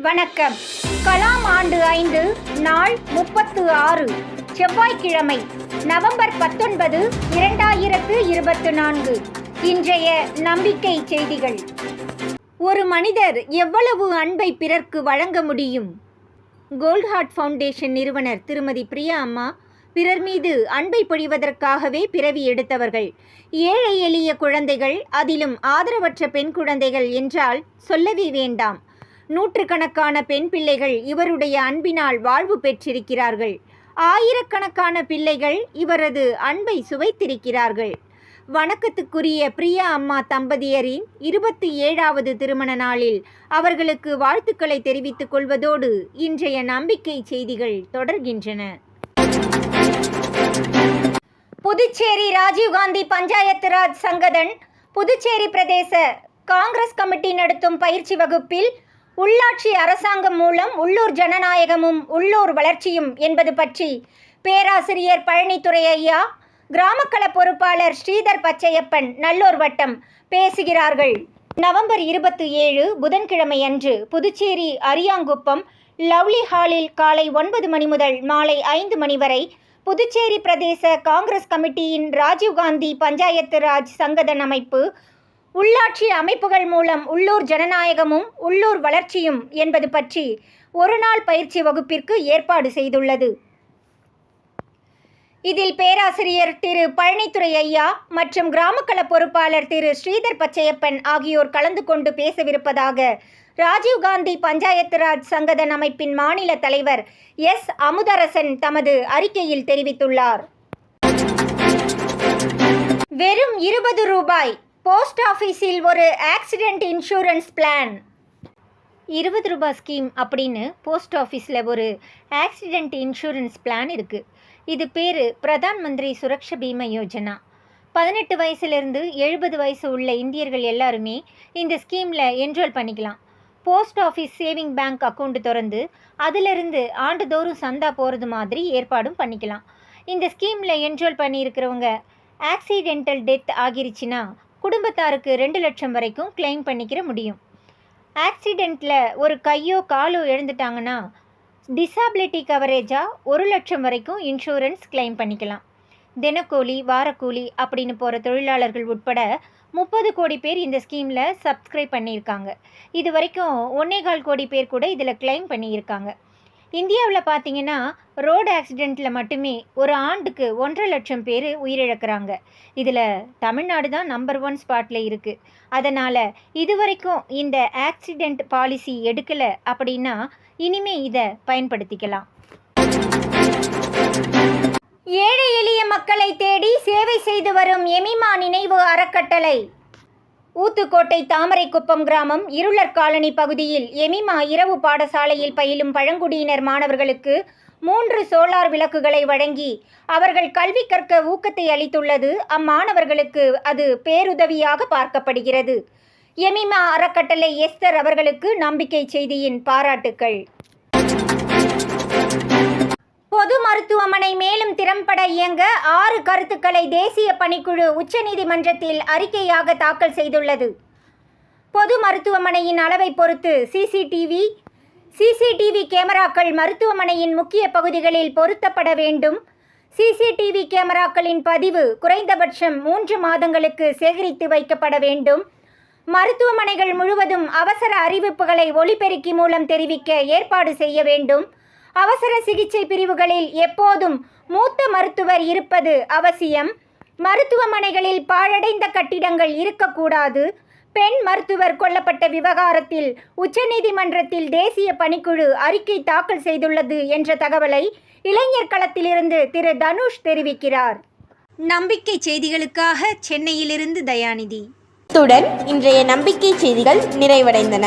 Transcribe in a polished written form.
வணக்கம். கலாம் ஆண்டு 5 நாள் 36 செவ்வாய்க்கிழமை நவம்பர் 19, 2024. இன்றைய நம்பிக்கை செய்திகள். ஒரு மனிதர் எவ்வளவு அன்பை பிறர்க்கு வழங்க முடியும்? கோல்ட் ஹார்ட் ஃபவுண்டேஷன் நிறுவனர் திருமதி பிரியா அம்மா பிறர் மீது அன்பை பொழிவதற்காகவே பிறவி எடுத்தவர்கள். ஏழை எளிய குழந்தைகள், அதிலும் ஆதரவற்ற பெண் குழந்தைகள் என்றால் சொல்லவே வேண்டாம். நூற்றுக்கணக்கான பெண் பிள்ளைகள் இவருடைய அன்பினால் வாழ்வு பெற்றிருக்கிறார்கள். ஆயிரக்கணக்கான பிள்ளைகள் இவரது அன்பை சுவைத்திருக்கிறார்கள். வணக்கத்துக்குரிய பிரியா அம்மா தம்பதியரின் 27வது திருமண நாளில் அவர்களுக்கு வாழ்த்துக்களை தெரிவித்துக் கொள்வதோடு இன்றைய நம்பிக்கை செய்திகள் தொடர்கின்றன. புதுச்சேரி ராஜீவ்காந்தி பஞ்சாயத்து ராஜ் சங்கதன் புதுச்சேரி பிரதேச காங்கிரஸ் கமிட்டி நடத்தும் பயிற்சி வகுப்பில் உள்ளாட்சி அரசாங்கம் மூலம் உள்ளூர் ஜனநாயகமும் உள்ளூர் வளர்ச்சியும் என்பது பற்றி பேராசிரியர் பழனித்துறை ஐயா, கிராமக்கள பொறுப்பாளர் ஸ்ரீதர் பச்சையப்பன், நல்லூர் வட்டம் பேசுகிறார்கள். நவம்பர் 27 புதன்கிழமை அன்று புதுச்சேரி அரியாங்குப்பம் லவ்லி ஹாலில் காலை 9 மணி முதல் மாலை 5 மணி வரை புதுச்சேரி பிரதேச காங்கிரஸ் கமிட்டியின் ராஜீவ்காந்தி பஞ்சாயத்து ராஜ் சங்கதன் அமைப்பு உள்ளாட்சி அமைப்புகள் மூலம் உள்ளூர் ஜனநாயகமும் உள்ளூர் வளர்ச்சியும் என்பது பற்றி ஒரு நாள் பயிற்சி வகுப்பிற்கு ஏற்பாடு செய்துள்ளது. இதில் பேராசிரியர் திரு பழனித்துறை ஐயா மற்றும் கிராமக்கள பொறுப்பாளர் திரு ஸ்ரீதர் பச்சையப்பன் ஆகியோர் கலந்து கொண்டு பேசவிருப்பதாக ராஜீவ்காந்தி பஞ்சாயத்து ராஜ் சங்கதன் அமைப்பின் மாநில தலைவர் எஸ் அமுதரசன் தமது அறிக்கையில் தெரிவித்துள்ளார். வெறும் 20 ரூபாய் போஸ்ட் ஆஃபீஸில் ஒரு ஆக்சிடென்ட் இன்சூரன்ஸ் பிளான். 20 ரூபாய் ஸ்கீம் அப்படின்னு போஸ்ட் ஆஃபீஸில் ஒரு ஆக்சிடென்ட் இன்சூரன்ஸ் பிளான் இருக்குது. இது பேர் பிரதான் மந்திரி சுரக்ஷா பீமா யோஜனா. 18 வயசுலேருந்து 70 வயசு உள்ள இந்தியர்கள் எல்லாருமே இந்த ஸ்கீமில் என்ரோல் பண்ணிக்கலாம். Post office saving bank account திறந்து அதிலிருந்து ஆண்டுதோறும் சந்தா போகிறது மாதிரி ஏற்பாடும் பண்ணிக்கலாம். இந்த ஸ்கீமில் என்ரோல் பண்ணியிருக்கிறவங்க ஆக்சிடென்டல் டெத் ஆகிருச்சுன்னா குடும்பத்தாருக்கு 2 லட்சம் வரைக்கும் கிளைம் பண்ணிக்கிற முடியும். ஆக்சிடெண்ட்டில் ஒரு கையோ காலோ இழந்துட்டாங்கன்னா டிசாபிலிட்டி கவரேஜாக 1 லட்சம் வரைக்கும் இன்சூரன்ஸ் கிளைம் பண்ணிக்கலாம். தினக்கூலி, வாரக்கூலி அப்படின்னு போகிற தொழிலாளர்கள் உட்பட 30 கோடி பேர் இந்த ஸ்கீமில் சப்ஸ்கிரைப் பண்ணியிருக்காங்க. இது வரைக்கும் 1.25 கோடி பேர் கூட இதில் கிளைம் பண்ணியிருக்காங்க. இந்தியாவில் பார்த்தீங்கன்னா ரோடு ஆக்சிடெண்ட்டில் மட்டுமே ஒரு ஆண்டுக்கு 1.5 லட்சம் பேர் உயிரிழக்கிறாங்க. இதில் தமிழ்நாடு தான் நம்பர் 1 ஸ்பாட்டில் இருக்குது. அதனால் இது வரைக்கும் இந்த ஆக்சிடெண்ட் பாலிசி எடுக்கலை அப்படின்னா இனிமே இதை பயன்படுத்திக்கலாம். ஏழை எளிய மக்களை தேடி சேவை செய்து வரும் எமிமா நினைவு அறக்கட்டளை. ஊத்துக்கோட்டை தாமரைக்குப்பம் கிராமம் இருளர் காலனி பகுதியில் எமிமா இரவு பாடசாலையில் பயிலும் பழங்குடியினர் மாணவர்களுக்கு 3 சோலார் விளக்குகளை வழங்கி அவர்கள் கல்வி கற்க ஊக்கத்தை அளித்துள்ளது அம்மாணவர்களுக்கு அது பேருதவியாக பார்க்கப்படுகிறது. எமிமா அறக்கட்டளை எஸ்தர் அவர்களுக்கு நம்பிக்கை செய்தியின் பாராட்டுக்கள். பொது மருத்துவமனை மேலும் திறம்பட இயங்க 6 கருத்துக்களை தேசிய பணிக்குழு உச்சநீதிமன்றத்தில் அறிக்கையாக தாக்கல் செய்துள்ளது. பொது மருத்துவமனையின் அளவை பொறுத்து சிசிடிவி கேமராக்கள் மருத்துவமனையின் முக்கிய பகுதிகளில் பொருத்தப்பட வேண்டும். சிசிடிவி கேமராக்களின் பதிவு குறைந்தபட்சம் 3 மாதங்களுக்கு சேகரித்து வைக்கப்பட வேண்டும். மருத்துவமனைகள் முழுவதும் அவசர அறிவிப்புகளை ஒலிபெருக்கி மூலம் தெரிவிக்க ஏற்பாடு செய்ய வேண்டும். அவசர சிகிச்சை பிரிவுகளில் எப்போதும் மூத்த மருத்துவர் இருப்பது அவசியம். மருத்துவமனைகளில் பாழடைந்த கட்டிடங்கள் இருக்கக்கூடாது. பெண் மருத்துவர் கொல்லப்பட்ட விவகாரத்தில் உச்சநீதிமன்றத்தில் தேசிய பணிக்குழு அறிக்கை தாக்கல் செய்துள்ளது என்ற தகவலை இளைஞர் களத்திலிருந்து திரு தனுஷ் தெரிவிக்கிறார். நம்பிக்கை செய்திகளுக்காக சென்னையிலிருந்து தயாநிதி. இத்துடன் இன்றைய நம்பிக்கை செய்திகள் நிறைவடைந்தன.